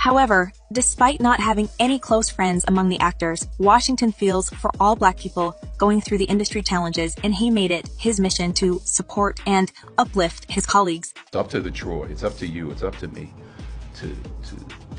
However, despite not having any close friends among the actors, Washington feels for all Black people going through the industry challenges, and he made it his mission to support and uplift his colleagues. It's up to the Troy, it's up to you, it's up to me to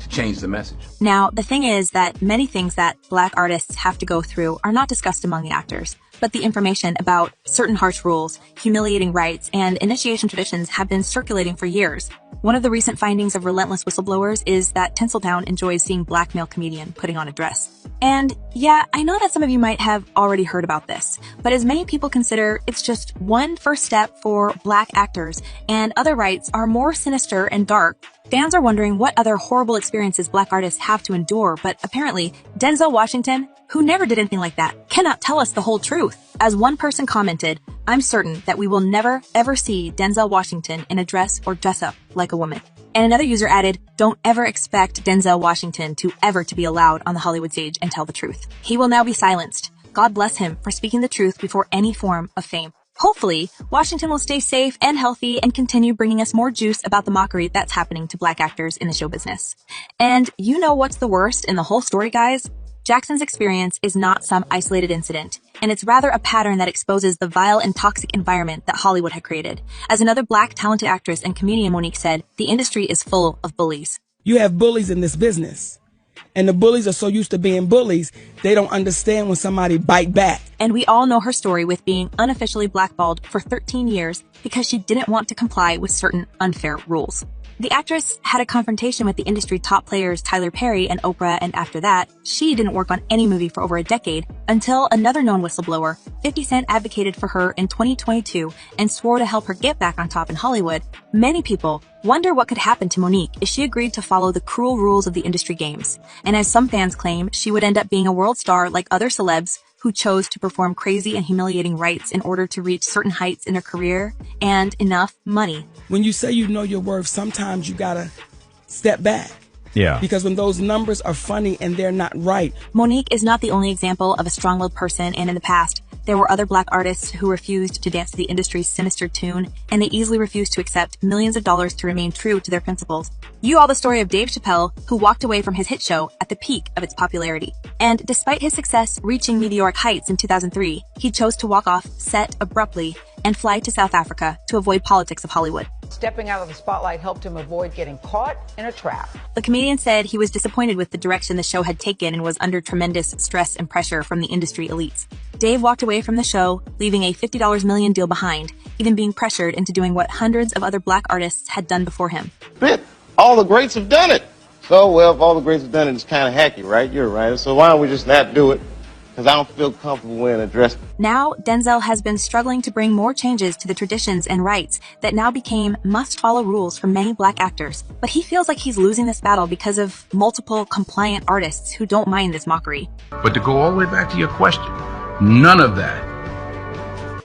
change the message. Now, the thing is that many things that Black artists have to go through are not discussed among the actors, but the information about certain harsh rules, humiliating rights, and initiation traditions have been circulating for years. One of the recent findings of relentless whistleblowers is that Tinseltown enjoys seeing Black male comedian putting on a dress. And yeah, I know that some of you might have already heard about this, but as many people consider it's just one first step for Black actors, and other rights are more sinister and dark. Fans are wondering what other horrible experiences Black artists have to endure, but apparently, Denzel Washington, who never did anything like that, cannot tell us the whole truth. As one person commented, "I'm certain that we will never, ever see Denzel Washington in a dress or dress up like a woman." And another user added, "Don't ever expect Denzel Washington to ever to be allowed on the Hollywood stage and tell the truth. He will now be silenced. God bless him for speaking the truth before any form of fame." Hopefully, Washington will stay safe and healthy and continue bringing us more juice about the mockery that's happening to Black actors in the show business. And you know what's the worst in the whole story, guys? Jackson's experience is not some isolated incident, and it's rather a pattern that exposes the vile and toxic environment that Hollywood had created. As another Black talented actress and comedian, Monique, said, "The industry is full of bullies." You have bullies in this business. And the bullies are so used to being bullies, they don't understand when somebody bite back. And we all know her story with being unofficially blackballed for 13 years because she didn't want to comply with certain unfair rules. The actress had a confrontation with the industry top players Tyler Perry and Oprah, and after that, she didn't work on any movie for over a decade until another known whistleblower, 50 Cent, advocated for her in 2022 and swore to help her get back on top in Hollywood. Many people wonder what could happen to Monique if she agreed to follow the cruel rules of the industry games. And as some fans claim, she would end up being a world star like other celebs who chose to perform crazy and humiliating rites in order to reach certain heights in her career and enough money. When you say you know your worth, sometimes you gotta step back. Yeah. Because when those numbers are funny and they're not right. Monique is not the only example of a strong-willed person, and in the past, there were other Black artists who refused to dance to the industry's sinister tune, and they easily refused to accept millions of dollars to remain true to their principles. You all the story of Dave Chappelle, who walked away from his hit show at the peak of its popularity. And despite his success reaching meteoric heights in 2003, he chose to walk off set abruptly and fly to South Africa to avoid politics of Hollywood. Stepping out of the spotlight helped him avoid getting caught in a trap. The comedian said he was disappointed with the direction the show had taken and was under tremendous stress and pressure from the industry elites. Dave walked away from the show, leaving a $50 million deal behind, even being pressured into doing what hundreds of other Black artists had done before him. All the greats have done it. So, well, if all the greats have done it, it's kind of hacky, right? You're right. So why don't we just not do it? Because I don't feel comfortable wearing a dress. Now, Denzel has been struggling to bring more changes to the traditions and rights that now became must-follow rules for many Black actors. But he feels like he's losing this battle because of multiple compliant artists who don't mind this mockery. But to go all the way back to your question, none of that.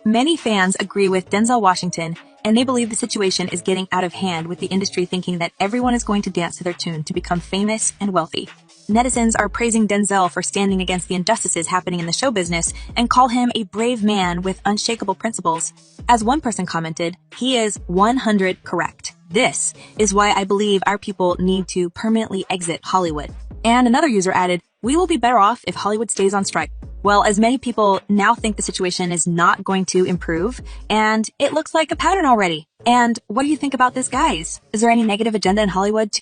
Many fans agree with Denzel Washington, and they believe the situation is getting out of hand, with the industry thinking that everyone is going to dance to their tune to become famous and wealthy. Netizens are praising Denzel for standing against the injustices happening in the show business and call him a brave man with unshakable principles. As one person commented, he is 100 correct. This is why I believe our people need to permanently exit Hollywood. And another user added, "We will be better off if Hollywood stays on strike." Well, as many people now think the situation is not going to improve, and it looks like a pattern already. And what do you think about this, guys? Is there any negative agenda in Hollywood